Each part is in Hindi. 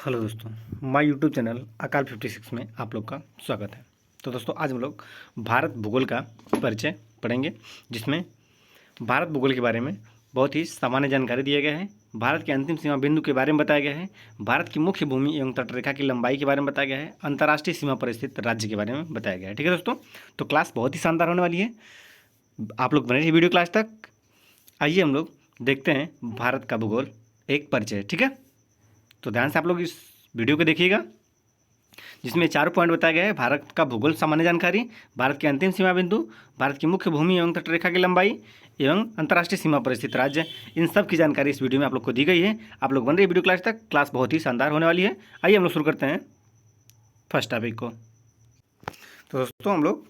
हेलो दोस्तों, माय यूट्यूब चैनल अकाल 56 में आप लोग का स्वागत है। तो दोस्तों आज हम लोग भारत भूगोल का परिचय पढ़ेंगे, जिसमें भारत भूगोल के बारे में बहुत ही सामान्य जानकारी दिया गया है। भारत के अंतिम सीमा बिंदु के बारे में बताया गया है। भारत की मुख्य भूमि एवं तटरेखा की लंबाई के बारे में बताया गया है। अंतर्राष्ट्रीय सीमा पर स्थित राज्य के बारे में बताया गया है। ठीक है दोस्तों, तो क्लास बहुत ही शानदार होने वाली है। आप लोग बने रहिए वीडियो क्लास तक। आइए हम लोग देखते हैं भारत का भूगोल एक परिचय। ठीक है, तो ध्यान से आप लोग इस वीडियो को देखिएगा, जिसमें 4 पॉइंट बताया गया है। भारत का भूगोल सामान्य जानकारी, भारत के अंतिम सीमा बिंदु, भारत की मुख्य भूमि एवं तटरेखा की लंबाई एवं अंतर्राष्ट्रीय सीमा पर स्थित राज्य, इन सब की जानकारी इस वीडियो में आप लोग को दी गई है। आप लोग बन रहे वीडियो क्लास तक। क्लास बहुत ही शानदार होने वाली है। आइए हम लोग शुरू करते हैं फर्स्ट टॉपिक को। तो दोस्तों हम लोग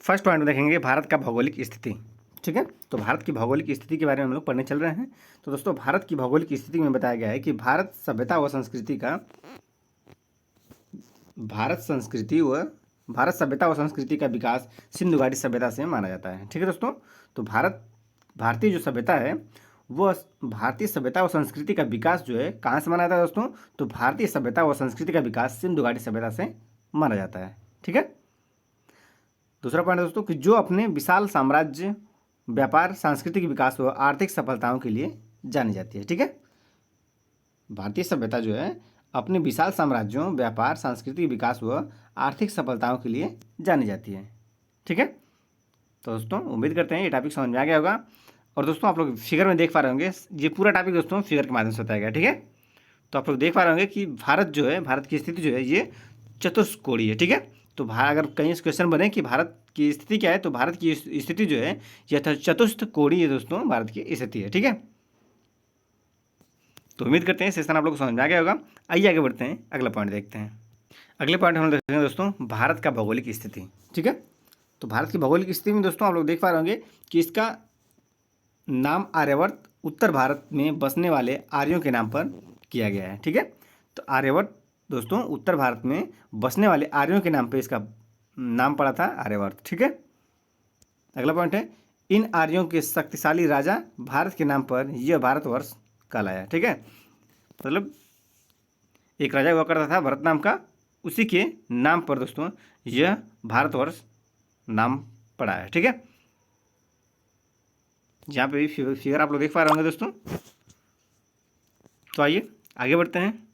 फर्स्ट पॉइंट में देखेंगे भारत का भौगोलिक स्थिति। ठीक है, तो भारत की भौगोलिक स्थिति के बारे में हम लोग पढ़ने चल रहे हैं। तो दोस्तों भारत की भौगोलिक स्थिति में बताया गया है कि भारत सभ्यता व संस्कृति का विकास सिंधु घाटी सभ्यता से माना जाता है। ठीक है दोस्तों, तो भारतीय जो सभ्यता है वो भारतीय सभ्यता व संस्कृति का विकास जो है कहाँ से माना जाता है दोस्तों? तो भारतीय सभ्यता व संस्कृति का विकास सिंधु घाटी सभ्यता से माना जाता है। ठीक है, दूसरा पॉइंट दोस्तों कि जो अपने विशाल साम्राज्य, व्यापार, सांस्कृतिक विकास व आर्थिक सफलताओं के लिए जानी जाती है। ठीक है, भारतीय सभ्यता जो है अपने विशाल साम्राज्यों, व्यापार, सांस्कृतिक विकास व आर्थिक सफलताओं के लिए जानी जाती है। ठीक है, तो दोस्तों उम्मीद करते हैं ये टॉपिक समझ में आ गया होगा। और दोस्तों आप लोग फिगर में देख पा रहे होंगे, ये पूरा टॉपिक दोस्तों फिगर के माध्यम से बताया गया। ठीक है, तो आप लोग देख पा रहे होंगे कि भारत की स्थिति जो है ये चतुष्कोणीय है। ठीक है, तो अगर कहीं क्वेश्चन बने कि भारत की स्थिति क्या है, तो भारत की स्थिति जो है यह चतुष्कोणीय दोस्तों भारत की स्थिति है। ठीक है, तो उम्मीद करते हैं सेशन आप लोग को समझ में आ गया होगा। आइए आगे बढ़ते हैं, अगला पॉइंट देखते हैं। अगले पॉइंट हम देखते हैं दोस्तों भारत का भौगोलिक स्थिति। ठीक है, तो भारत की भौगोलिक स्थिति में दोस्तों आप लोग देख पा रहे होंगे कि इसका नाम आर्यवर्त उत्तर भारत में बसने वाले आर्यों के नाम पर किया गया है। ठीक है, तो आर्यवर्त दोस्तों उत्तर भारत में बसने वाले आर्यों के नाम पे इसका नाम पड़ा था आर्यवर्त। ठीक है, अगला पॉइंट है इन आर्यों के शक्तिशाली राजा भारत के नाम पर यह भारतवर्ष कहलाया। ठीक है, मतलब एक राजा हुआ करता था भरत नाम का, उसी के नाम पर दोस्तों यह भारतवर्ष नाम पड़ा है। ठीक है, जहाँ पे भी फिगर आप लोग देख पा रहे होंगे दोस्तों। तो आइए आगे बढ़ते हैं।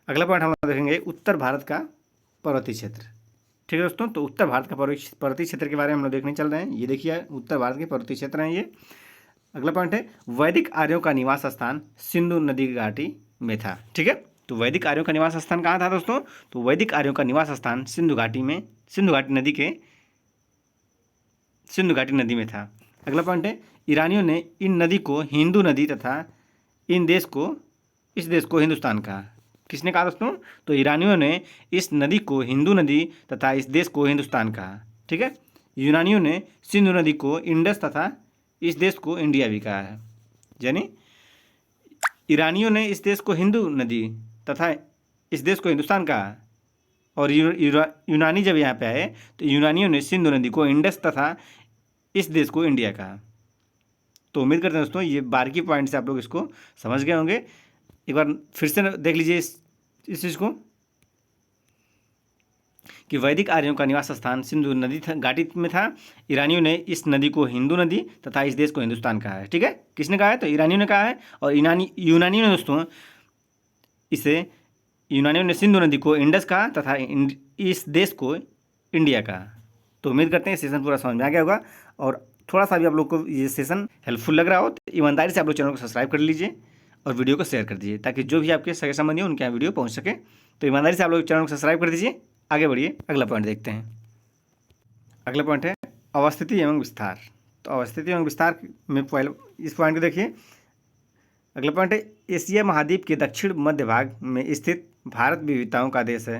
अगला पॉइंट हम लोग देखेंगे उत्तर भारत का पर्वतीय क्षेत्र। ठीक है दोस्तों, तो उत्तर भारत का पर्वतीय क्षेत्र के बारे में हम लोग देखने चल रहे हैं। ये देखिए उत्तर भारत के पर्वतीय क्षेत्र हैं ये। अगला पॉइंट है वैदिक आर्यों का निवास स्थान सिंधु नदी घाटी में था। ठीक है, तो वैदिक आर्यों का निवास स्थान कहाँ था दोस्तों? तो वैदिक आर्यों का निवास स्थान सिंधु घाटी नदी में था। अगला पॉइंट है ईरानियों ने इन नदी को हिंदू नदी तथा इस देश को हिंदुस्तान कहा। किसने कहा दोस्तों? तो ईरानियों ने इस नदी को हिंदू नदी तथा इस देश को हिंदुस्तान कहा। ठीक है, यूनानियों ने सिंधु नदी को इंडस तथा इस देश को इंडिया भी कहा है। यानी ईरानियों ने इस देश को हिंदू नदी तथा इस देश को हिंदुस्तान कहा, और यूनानी जब यहाँ पे आए तो यूनानियों ने सिंधु नदी को इंडस तथा इस देश को इंडिया कहा। तो उम्मीद करते हैं दोस्तों ये बारीकी पॉइंट से आप लोग इसको समझ गए होंगे। एक बार फिर से देख लीजिए इस चीज़ को कि वैदिक आर्यों का निवास स्थान सिंधु नदी घाटी में था। ईरानियों ने इस नदी को हिंदू नदी तथा इस देश को हिंदुस्तान कहा है। ठीक है, किसने कहा है? तो ईरानियों ने कहा है। और यूनानियों ने दोस्तों यूनानियों ने सिंधु नदी को इंडस कहा तथा इस देश को इंडिया कहा। तो उम्मीद करते हैं सेशन पूरा समझ में आ गया होगा। और थोड़ा सा भी आप लोग को ये सेशन हेल्पफुल लग रहा हो तो ईमानदारी से आप लोग चैनल को सब्सक्राइब कर लीजिए और वीडियो को शेयर कर दीजिए, ताकि जो भी आपके सगे संबंधी हो उनके यहाँ वीडियो पहुँच सके। तो ईमानदारी से आप लोग चैनल को सब्सक्राइब कर दीजिए। आगे बढ़िए, अगला पॉइंट देखते हैं। अगला पॉइंट है अवस्थिति एवं विस्तार। तो अवस्थिति एवं विस्तार में पहले इस पॉइंट को देखिए। अगला पॉइंट है एशिया महाद्वीप के दक्षिण मध्य भाग में स्थित भारत विविधताओं का देश है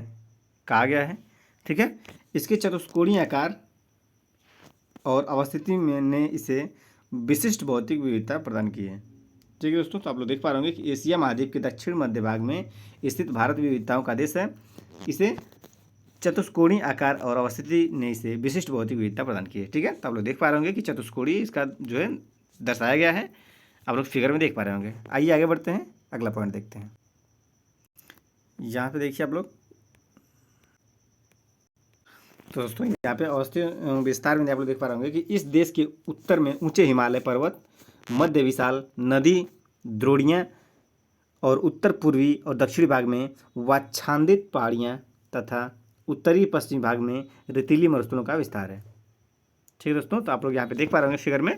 कहा गया है। ठीक है, इसके चतुष्कोणीय आकार और अवस्थिति में ने इसे विशिष्ट भौतिक विविधता प्रदान की है। ठीक है दोस्तों, तो आप लोग देख पा रहे होंगे कि एशिया महाद्वीप के दक्षिण मध्य भाग में स्थित भारत विविधताओं का देश है। इसे चतुष्कोणीय आकार और अवस्थिति ने इसे विशिष्ट भौतिक विविधता प्रदान की है। ठीक है, तो आप लोग देख पा रहे होंगे कि चतुष्कोणीय इसका जो है दर्शाया गया है। आप लोग फिगर में देख पा रहे होंगे। आइए आगे बढ़ते हैं, अगला पॉइंट देखते हैं। यहाँ पे देखिए आप लोग, तो दोस्तों यहाँ पे औसत विस्तार में आप लोग देख पा रहे होंगे कि इस देश के उत्तर में ऊंचे हिमालय पर्वत, मध्य विशाल नदी द्रोणियाँ और उत्तर पूर्वी और दक्षिणी भाग में वाच्छादित पहाड़ियाँ तथा उत्तरी पश्चिमी भाग में रेतीली मरुस्थलों का विस्तार है। ठीक है दोस्तों, तो आप लोग यहाँ पे देख पा रहे होंगे फिगर में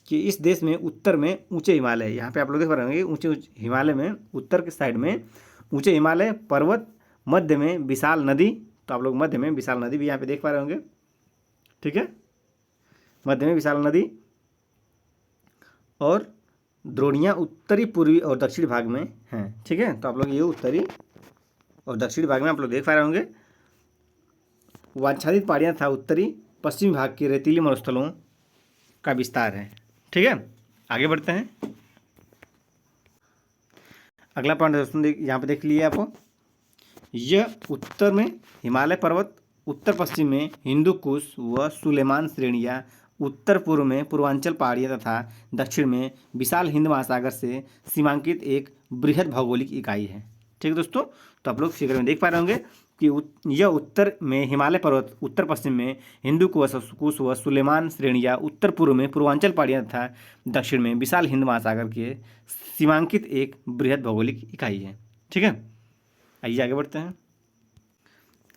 कि इस देश में उत्तर में ऊंचे हिमालय, यहाँ पे आप लोग देख पा रहे होंगे ऊंचे हिमालय में उत्तर के साइड में ऊंचे हिमालय पर्वत, मध्य में विशाल नदी, तो आप लोग मध्य में विशाल नदी भी यहाँ पे देख पा रहे होंगे। ठीक है, मध्य में विशाल नदी और द्रोणियाँ उत्तरी पूर्वी और दक्षिणी भाग में हैं। ठीक है, तो आप लोग ये उत्तरी और दक्षिणी भाग में आप लोग देख पा रहे होंगे। वाच्छादित पहाड़ियाँ था उत्तरी पश्चिमी भाग के रेतीली मरुस्थलों का विस्तार है। ठीक है, आगे बढ़ते हैं। अगला पॉइंट दोस्तों यहाँ पे देख लिए आप, यह उत्तर में हिमालय पर्वत, उत्तर पश्चिम में हिंदू कुश व सुलेमान श्रेणियाँ, उत्तर पूर्व में पूर्वांचल पहाड़ियाँ तथा दक्षिण में विशाल हिंद महासागर से सीमांकित एक बृहद भौगोलिक इकाई है। ठीक है दोस्तों, तो आप लोग फिगर में देख पा रहे होंगे कि यह उत्तर में हिमालय पर्वत, उत्तर पश्चिम में हिंदू कुश व सुलेमान श्रेणियाँ, उत्तर पूर्व में पूर्वांचल पहाड़ियाँ तथा दक्षिण में विशाल हिंद महासागर के सीमांकित एक बृहद भौगोलिक इकाई है। ठीक है, आइए आगे बढ़ते हैं।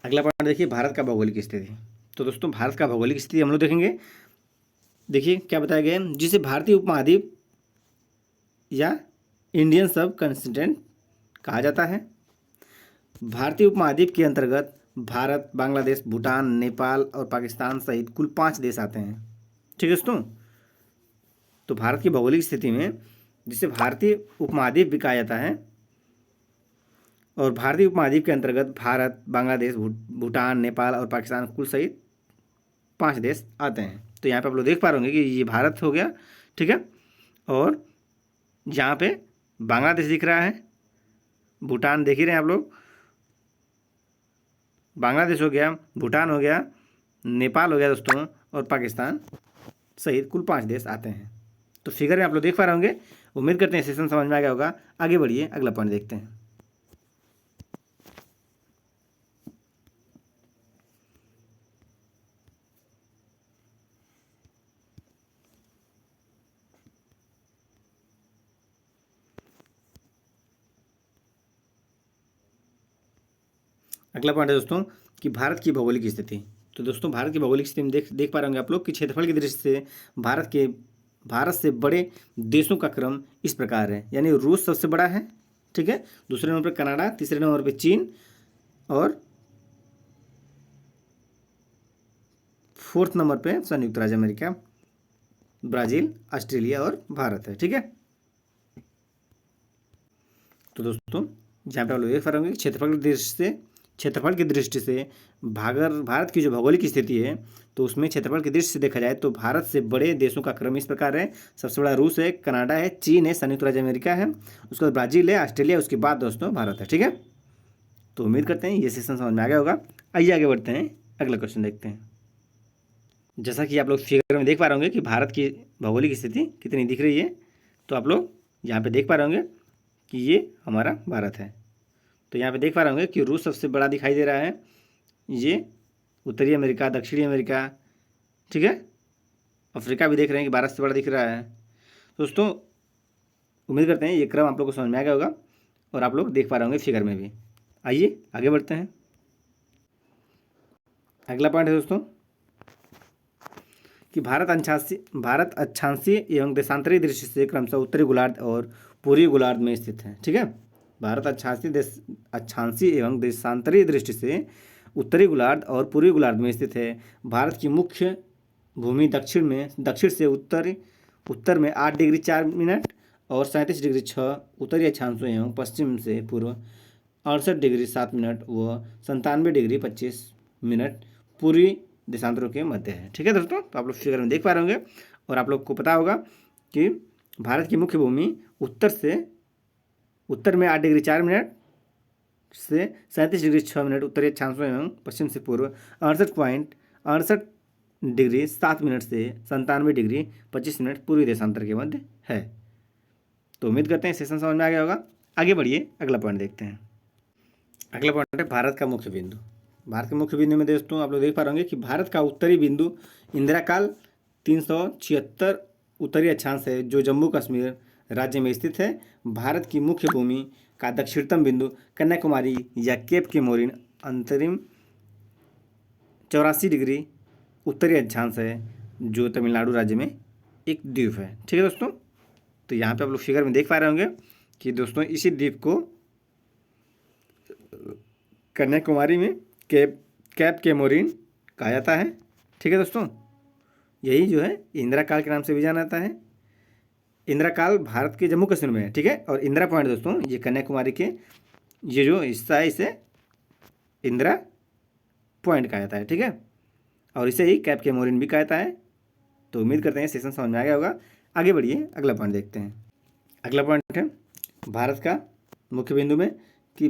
अगला पॉइंट देखिए, भारत का भौगोलिक स्थिति। तो दोस्तों भारत का भौगोलिक स्थिति हम लोग देखेंगे। देखिए क्या बताया गया है, जिसे भारतीय उपमहाद्वीप या इंडियन सब कॉन्टिनेंट कहा जाता है। भारतीय उपमहाद्वीप के अंतर्गत भारत, बांग्लादेश, भूटान, नेपाल और पाकिस्तान सहित कुल 5 देश आते हैं। ठीक है दोस्तों, तो भारत की भौगोलिक स्थिति में जिसे भारतीय उपमहाद्वीप भी कहा जाता है, और भारतीय उपमहाद्वीप के अंतर्गत भारत, बांग्लादेश, भूटान, नेपाल और पाकिस्तान कुल सहित 5 देश आते हैं। तो यहाँ पे आप लोग देख पा रहे होंगे कि ये भारत हो गया। ठीक है, और यहाँ पे बांग्लादेश दिख रहा है, भूटान देख ही रहे हैं आप लोग, बांग्लादेश हो गया, भूटान हो गया, नेपाल हो गया दोस्तों, और पाकिस्तान सहित कुल 5 देश आते हैं। तो फिगर में आप लोग देख पा रहे होंगे। उम्मीद करते हैं सेशन समझ में आ गया होगा। आगे बढ़िए, अगला पॉइंट देखते हैं। अगला पॉइंट है दोस्तों कि भारत की भौगोलिक स्थिति। तो दोस्तों भारत की भौगोलिक स्थिति में देख पा रहे होंगे आप लोग कि क्षेत्रफल की दृष्टि से भारत से बड़े देशों का क्रम इस प्रकार है, यानी रूस सबसे बड़ा है। ठीक है, दूसरे नंबर पर कनाडा, तीसरे नंबर पर चीन और 4th नंबर पे संयुक्त राज्य अमेरिका, ब्राज़ील, ऑस्ट्रेलिया और भारत है। ठीक है, तो दोस्तों जहाँ पे आप लोग देख पा रहे होंगे क्षेत्रफल की दृष्टि से भारत की जो भौगोलिक स्थिति है, तो उसमें क्षेत्रफल की दृष्टि से देखा जाए तो भारत से बड़े देशों का क्रम इस प्रकार है। सबसे बड़ा रूस है, कनाडा है, चीन है, संयुक्त राज्य अमेरिका है, उसके बाद ब्राज़ील है, ऑस्ट्रेलिया, उसके बाद दोस्तों भारत है। ठीक है, तो उम्मीद करते हैं ये सेशन समझ में आ गया होगा। आइए आगे बढ़ते हैं, अगला क्वेश्चन देखते हैं। जैसा कि आप लोग फिगर में देख पा रहे होंगे कि भारत की भौगोलिक स्थिति कितनी दिख रही है, तो आप लोग यहाँ पे देख पा रहे होंगे कि ये हमारा भारत है। तो यहाँ पे देख पा रहे होंगे कि रूस सबसे बड़ा दिखाई दे रहा है, ये उत्तरी अमेरिका, दक्षिणी अमेरिका, ठीक है, अफ्रीका भी देख रहे हैं कि भारत से बड़ा दिख रहा है। दोस्तों उम्मीद करते हैं ये क्रम आप लोग को समझ में आ गया होगा और आप लोग देख पा रहे होंगे फिगर में भी। आइए आगे बढ़ते हैं। अगला पॉइंट है दोस्तों कि भारत अक्षांशीय एवं देशांतरीय दृष्टि से क्रमशः उत्तरी गोलार्ध और पूर्वी गोलार्ध में स्थित है। ठीक है, भारत अक्षांशीय एवं देशांतरीय दृष्टि से उत्तरी गोलार्ध और पूर्वी गोलार्ध में स्थित है। भारत की मुख्य भूमि दक्षिण से उत्तर में 8 डिग्री 4 मिनट और 37 डिग्री 6 उत्तरी अक्षांशों एवं पश्चिम से पूर्व 68 डिग्री 7 मिनट व 97 डिग्री 25 मिनट पूर्वी देशांतरों के मध्य है। ठीक है दोस्तों, तो आप लोग फिगर में देख पा रहे होंगे और आप लोग को पता होगा कि भारत की मुख्य भूमि उत्तर में 8 डिग्री 4 मिनट से 37 डिग्री 6 मिनट उत्तरी अक्षांशों एवं पश्चिम से पूर्व 68 डिग्री 7 मिनट से 97 डिग्री 25 मिनट पूर्वी देशांतर के मध्य है। तो उम्मीद करते हैं सेशन समझ में आ गया होगा। आगे बढ़िए, अगला पॉइंट देखते हैं। अगला पॉइंट है भारत का मुख्य बिंदु। भारत के मुख्य बिंदु में दोस्तों आप लोग देख पा रहे होंगे कि भारत का उत्तरी बिंदु इंदिरा काल 376 उत्तरी अक्षांश है जो जम्मू कश्मीर राज्य में स्थित है। भारत की मुख्य भूमि का दक्षिणतम बिंदु कन्याकुमारी या केप के मोरिन अंतरिम 84 डिग्री उत्तरी अक्षांश है जो तमिलनाडु राज्य में एक द्वीप है। ठीक है दोस्तों, तो यहाँ पे आप लोग फिगर में देख पा रहे होंगे कि दोस्तों इसी द्वीप को कन्याकुमारी में कैप के मोरिन कहा जाता है। ठीक है दोस्तों, यही जो है इंदिरा काल के नाम से भी जाना जाता है। इंदिरा काल भारत के जम्मू कश्मीर में है। ठीक है, और इंदिरा पॉइंट दोस्तों ये कन्याकुमारी के ये जो हिस्सा है इसे इंदिरा पॉइंट कहा जाता है। ठीक है, और इसे ही कैप के मोरिन भी कहा जाता है। तो उम्मीद करते हैं सेशन समझ में आ गया होगा। आगे बढ़िए, अगला पॉइंट देखते हैं। अगला पॉइंट है भारत का मुख्य बिंदु में कि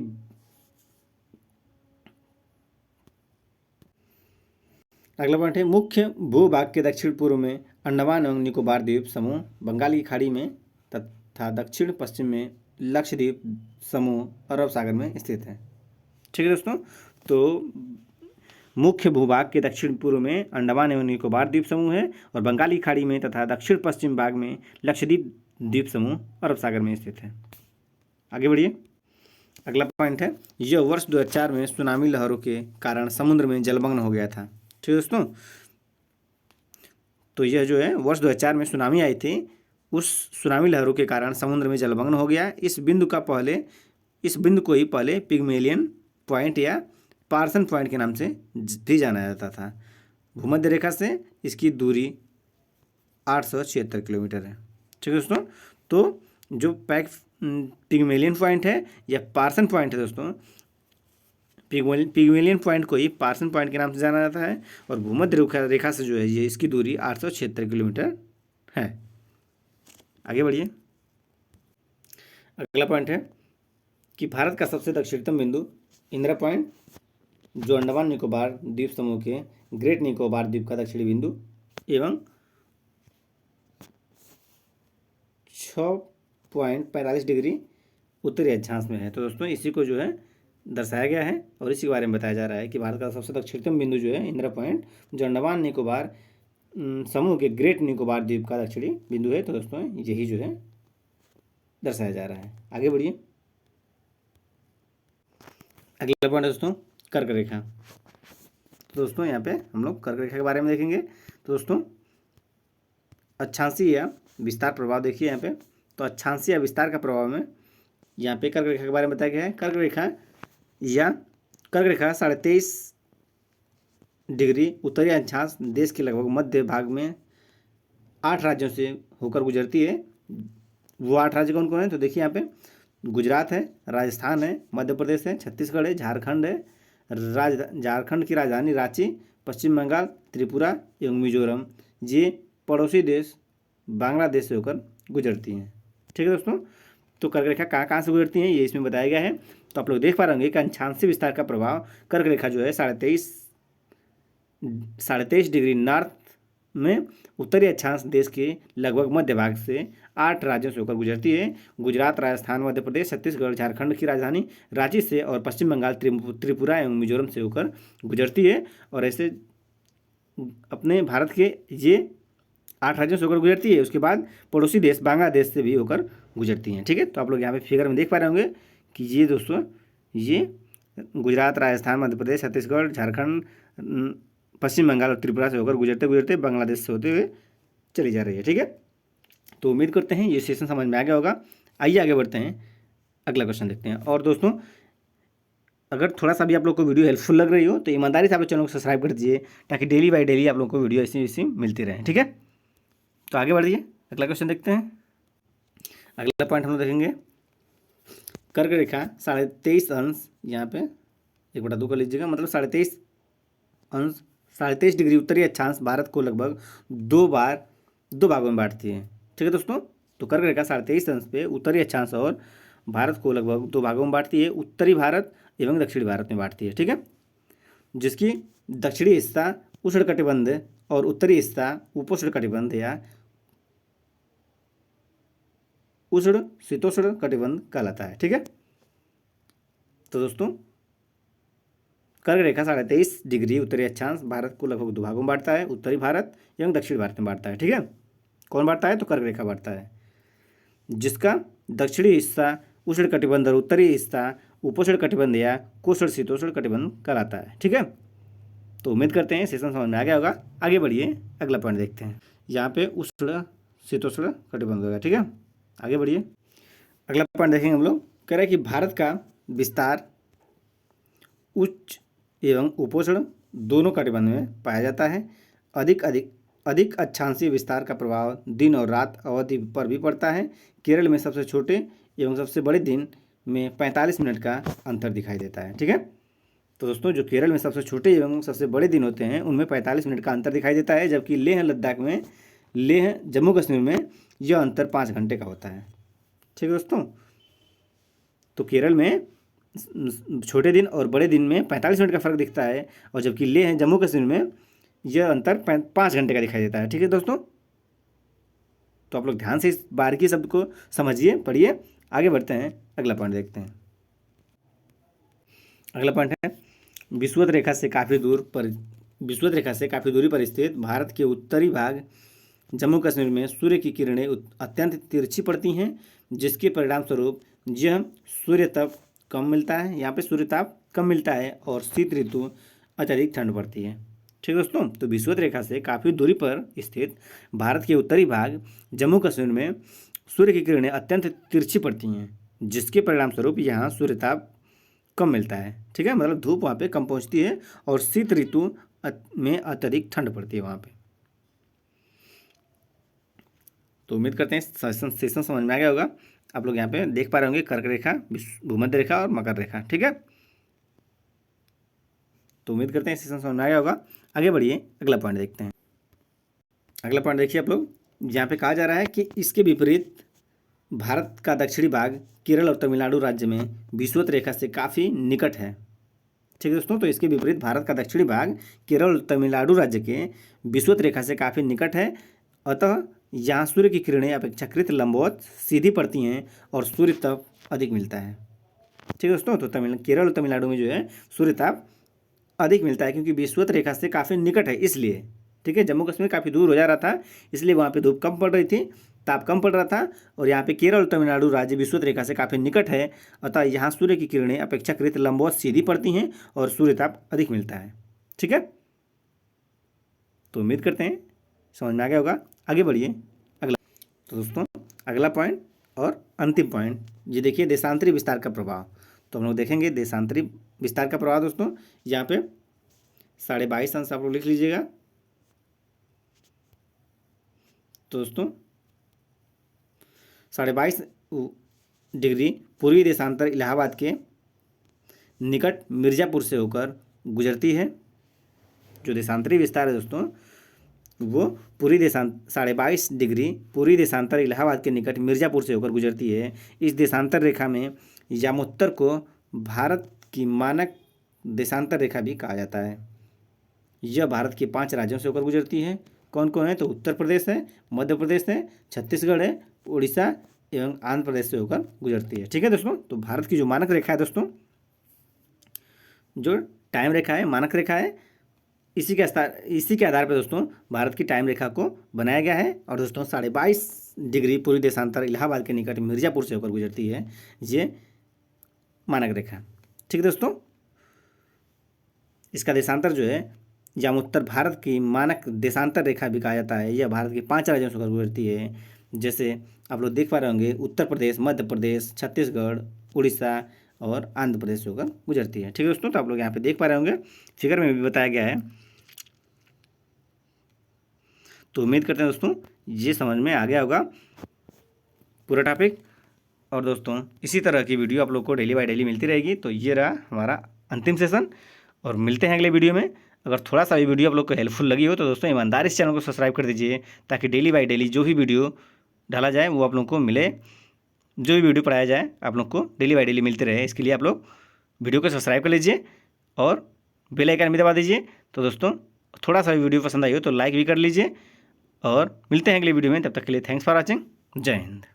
अगला पॉइंट है मुख्य भूभाग के दक्षिण पूर्व में अंडमान एवं निकोबार द्वीप समूह, बंगाल की खाड़ी में तथा दक्षिण पश्चिम में लक्षद्वीप समूह अरब सागर में स्थित है। ठीक है दोस्तों, तो मुख्य भूभाग के दक्षिण पूर्व में अंडमान एवं निकोबार द्वीप समूह है और बंगाल की खाड़ी में तथा दक्षिण पश्चिम भाग में लक्षद्वीप द्वीप समूह अरब सागर में स्थित है। आगे बढ़िए, अगला पॉइंट है यह वर्ष 2004 में सुनामी लहरों के कारण समुद्र में जलमग्न हो गया था। ठीक है दोस्तों, तो यह जो है वर्ष 2004 में सुनामी आई थी, उस सुनामी लहरों के कारण समुद्र में जलमग्न हो गया। इस बिंदु को ही पहले पिग्मेलियन पॉइंट या पार्सन पॉइंट के नाम से भी जाना जाता था। भूमध्य रेखा से इसकी दूरी 876 किलोमीटर है। ठीक है दोस्तों, तो जो पिग्मेलियन पॉइंट है या पार्सन पॉइंट है दोस्तों, पिग्मेलियन पॉइंट को ही पार्सन पॉइंट के नाम से जाना जाता है और भूमध्य रेखा से जो है ये इसकी दूरी 876 किलोमीटर है। आगे बढ़िए, अगला पॉइंट है कि भारत का सबसे दक्षिणतम बिंदु इंदिरा पॉइंट जो अंडमान निकोबार द्वीप समूह के ग्रेट निकोबार द्वीप का दक्षिणी बिंदु एवं 6.45 डिग्री उत्तरी अक्षांश में है। तो दोस्तों इसी को जो है दर्शाया गया है और इसी के बारे में बताया जा रहा है कि भारत का सबसे दक्षिणतम बिंदु जो है इंदिरा पॉइंट जो अंडमान निकोबार समूह के ग्रेट निकोबार द्वीप का दक्षिणी बिंदु है। तो दोस्तों यही जो है दर्शाया जा रहा है। आगे बढ़िए, अगला पॉइंट दोस्तों कर्क रेखा। तो दोस्तों यहाँ पे हम लोग कर्क रेखा के बारे में देखेंगे। तो दोस्तों अक्षांशीय या विस्तार प्रभाव देखिए यहाँ पे, तो अक्षांशीय या विस्तार का प्रभाव में यहाँ पे कर्क रेखा के बारे में बताया गया है। कर्क रेखा 23.5 डिग्री उत्तरी अक्षांश देश के लगभग मध्य भाग में 8 राज्यों से होकर गुजरती है। वो 8 राज्य कौन कौन है? तो देखिए यहाँ पे गुजरात है, राजस्थान है, मध्य प्रदेश है, छत्तीसगढ़ है, झारखंड है, झारखंड की राजधानी रांची, पश्चिम बंगाल, त्रिपुरा एवं मिजोरम, ये पड़ोसी देश बांग्लादेश से होकर गुजरती हैं। ठीक है दोस्तों, तो कर्क रेखा कहाँ कहाँ से गुजरती हैं ये इसमें बताया गया है। तो आप लोग देख पा रहे होंगे कि अक्षांशीय विस्तार का प्रभाव कर्क रेखा जो है 23.5 डिग्री नॉर्थ में उत्तरी अक्षांश देश के लगभग मध्य भाग से 8 राज्यों से होकर गुजरती है। गुजरात, राजस्थान, मध्य प्रदेश, छत्तीसगढ़, झारखंड की राजधानी रांची से और पश्चिम बंगाल, त्रिपुरा एवं मिजोरम से होकर गुजरती है। और ऐसे अपने भारत के ये 8 राज्यों से होकर गुजरती है। उसके बाद पड़ोसी देश बांग्लादेश से भी होकर गुजरती हैं। ठीक है, तो आप लोग यहाँ पे फिगर में देख पा रहे होंगे कि ये दोस्तों ये गुजरात, राजस्थान, मध्य प्रदेश, छत्तीसगढ़, झारखंड, पश्चिम बंगाल और त्रिपुरा से होकर गुजरते गुजरते बांग्लादेश से होते हुए चली जा रही है। ठीक है, तो उम्मीद करते हैं ये सेशन समझ में आ गया होगा। आइए आगे बढ़ते हैं, अगला क्वेश्चन देखते हैं। और दोस्तों अगर थोड़ा सा भी आप लोग को वीडियो हेल्पफुल लग रही हो तो ईमानदारी से आप लोग चैनल को सब्सक्राइब कर दीजिए ताकि डेली बाई डेली आप लोग को वीडियो ऐसी मिलती रहे। ठीक है, तो आगे बढ़िए, अगला क्वेश्चन देखते हैं। अगला पॉइंट हम लोग देखेंगे कर्क रेखा 23.5 अंश, यहाँ पे 1/2 कर लीजिएगा, मतलब 23.5 डिग्री उत्तरी अक्षांश भारत को लगभग 2 भागों में बांटती है। ठीक है दोस्तों, तो कर्क रेखा 23.5 अंश पे उत्तरी अक्षांश और भारत को लगभग 2 भागों में बांटती है। उत्तरी भारत एवं दक्षिणी भारत में बांटती है। ठीक है, जिसकी दक्षिणी हिस्सा उष्णकटिबंध और उत्तरी हिस्सा उपोष्णकटिबंध या उष्ण शीतोष्ण कटिबंध कहलाता है। ठीक है, तो दोस्तों कर्क रेखा 23.5 डिग्री उत्तरी अक्षांश भारत को लगभग 2 भागों में बांटता है, उत्तरी भारत एवं दक्षिण भारत में बांटता है। ठीक है, कौन बांटता है? तो कर्क रेखा बांटता है, जिसका दक्षिणी हिस्सा उष्ण कटिबंध और उत्तरी हिस्सा उपोष्ण कटिबंध या कोष्ण शीतोष्ण कटिबंध कहलाता है। ठीक है, तो उम्मीद करते हैं सेशन समझ में आ गया होगा। आगे बढ़िए, अगला पॉइंट देखते हैं। यहाँ पे उष्ण शीतोष्ण कटिबंध होगा। ठीक है, आगे बढ़िए, अगला पॉइंट देखेंगे हम लोग। कह रहे हैं कि भारत का विस्तार उच्च एवं उपोष्ण दोनों कटिबंध में पाया जाता है। अधिक अक्षांशीय विस्तार का प्रभाव दिन और रात अवधि पर भी पड़ता है। केरल में सबसे छोटे एवं सबसे बड़े दिन में 45 मिनट का अंतर दिखाई देता है। ठीक है, तो दोस्तों जो केरल में सबसे छोटे एवं सबसे बड़े दिन होते हैं उनमें 45 मिनट का अंतर दिखाई देता है, जबकि लेह लद्दाख में, लेह जम्मू कश्मीर में यह अंतर 5 घंटे का होता है। ठीक है दोस्तों, तो केरल में छोटे दिन और बड़े दिन में 45 मिनट का फर्क दिखता है, और जबकि लेह जम्मू कश्मीर में यह अंतर 5 घंटे का दिखाई देता है। ठीक है दोस्तों, तो आप लोग ध्यान से इस बारीकी शब्द को समझिए, पढ़िए। आगे बढ़ते हैं, अगला पॉइंट देखते हैं। अगला पॉइंट है विषुवत रेखा से काफ़ी दूरी पर स्थित भारत के उत्तरी भाग जम्मू कश्मीर में सूर्य की किरणें अत्यंत तिरछी पड़ती हैं, जिसके परिणाम स्वरूप यह सूर्यताप कम मिलता है। यहाँ पे सूर्यताप कम मिलता है और शीत ऋतु अत्यधिक ठंड पड़ती है। ठीक है दोस्तों, तो विषुवत रेखा से काफ़ी दूरी पर स्थित भारत के उत्तरी भाग जम्मू कश्मीर में सूर्य की किरणें अत्यंत तिरछी पड़ती हैं, जिसके परिणाम स्वरूप यहाँ सूर्यताप कम मिलता है। ठीक है, मतलब धूप वहाँ पे कम पहुँचती है और शीत ऋतु में अत्यधिक ठंड पड़ती है वहाँ पे। तो उम्मीद करते हैं सेशन समझ में आ गया होगा। आप लोग यहाँ पे देख पा रहे होंगे कर्क रेखा, भूमध्य रेखा और मकर रेखा। ठीक है, तो उम्मीद करते हैं सेशन समझ में आ गया होगा। आगे बढ़िए, अगला पॉइंट देखते हैं। अगला पॉइंट देखिए आप लोग, यहाँ पे कहा जा रहा है कि इसके विपरीत भारत का दक्षिणी भाग केरल और तमिलनाडु राज्य में विषुवत रेखा से काफ़ी निकट है। ठीक है दोस्तों, तो इसके विपरीत भारत का दक्षिणी भाग केरल और तमिलनाडु राज्य के विषुवत रेखा से काफ़ी निकट है, अतः यहाँ सूर्य की किरणें अपेक्षाकृत लंबवत सीधी पड़ती हैं और सूर्य ताप अधिक मिलता है। ठीक है दोस्तों, तो केरल और तमिलनाडु में जो है सूर्य ताप अधिक मिलता है, क्योंकि विषुवत रेखा से काफ़ी निकट है इसलिए। ठीक है, जम्मू कश्मीर काफ़ी दूर हो जा रहा था, इसलिए वहाँ पे धूप कम पड़ रही थी, ताप कम पड़ रहा था, और यहाँ पे केरल और तमिलनाडु राज्य विषुवत रेखा से काफ़ी निकट है, अतः यहाँ सूर्य की किरणें अपेक्षाकृत लंबवत सीधी पड़ती हैं और सूर्य ताप अधिक मिलता है। ठीक है, तो उम्मीद करते हैं समझ में आ गया होगा। आगे बढ़िए, अगला। तो दोस्तों अगला पॉइंट और अंतिम पॉइंट, ये देखिए देशांतरी विस्तार का प्रभाव। तो हम लोग देखेंगे देशांतरी विस्तार का प्रभाव। दोस्तों यहाँ पे 22.5 अंश आप लोग लिख लीजिएगा। तो दोस्तों 22.5 डिग्री पूर्वी देशांतर इलाहाबाद के निकट मिर्ज़ापुर से होकर गुजरती है। जो देशांतरी विस्तार है दोस्तों, वो 22.5 डिग्री पूर्वी देशांतर इलाहाबाद के निकट मिर्ज़ापुर से होकर गुजरती है। इस देशांतर रेखा में यामोत्तर को भारत की मानक देशांतर रेखा भी कहा जाता है। यह भारत के 5 राज्यों से होकर गुजरती है। कौन कौन है? तो उत्तर प्रदेश है, मध्य प्रदेश है, छत्तीसगढ़ है, उड़ीसा एवं आंध्र प्रदेश से होकर गुजरती है। ठीक है दोस्तों, तो भारत की जो मानक रेखा है दोस्तों, जो टाइम रेखा है, मानक रेखा है, इसी के आधार पर दोस्तों भारत की टाइम रेखा को बनाया गया है। और दोस्तों 22.5 डिग्री पूर्वी देशांतर इलाहाबाद के निकट मिर्ज़ापुर से होकर गुजरती है ये मानक रेखा। ठीक है दोस्तों, इसका देशांतर जो है यामोत्तर भारत की मानक देशांतर रेखा भी कहा जाता है। यह भारत के 5 राज्यों से होकर गुजरती है। जैसे आप लोग देख पा रहे होंगे, उत्तर प्रदेश, मध्य प्रदेश, छत्तीसगढ़, उड़ीसा और आंध्र प्रदेश से होकर गुजरती है। ठीक है दोस्तों, तो आप लोग यहाँ पे देख पा रहे होंगे, फिगर में भी बताया गया है। तो उम्मीद करते हैं दोस्तों ये समझ में आ गया होगा पूरा टॉपिक। और दोस्तों इसी तरह की वीडियो आप लोग को डेली बाय डेली मिलती रहेगी। तो ये रहा हमारा अंतिम सेशन, और मिलते हैं अगले वीडियो में। अगर थोड़ा सा भी वीडियो आप लोग को हेल्पफुल लगी हो तो दोस्तों ईमानदारी से चैनल को सब्सक्राइब कर दीजिए, ताकि डेली बाय डेली जो भी वीडियो डाला जाए वो आप लोग को मिले, जो भी वीडियो पढ़ाया जाए आप लोग को डेली बाय डेली मिलते रहे। इसके लिए आप लोग वीडियो को सब्सक्राइब कर लीजिए और बेल आइकन भी दबा दीजिए। तो दोस्तों थोड़ा सा वीडियो पसंद आई हो तो लाइक भी कर लीजिए, और मिलते हैं अगले वीडियो में। तब तक के लिए थैंक्स फॉर वॉचिंग। जय हिंद।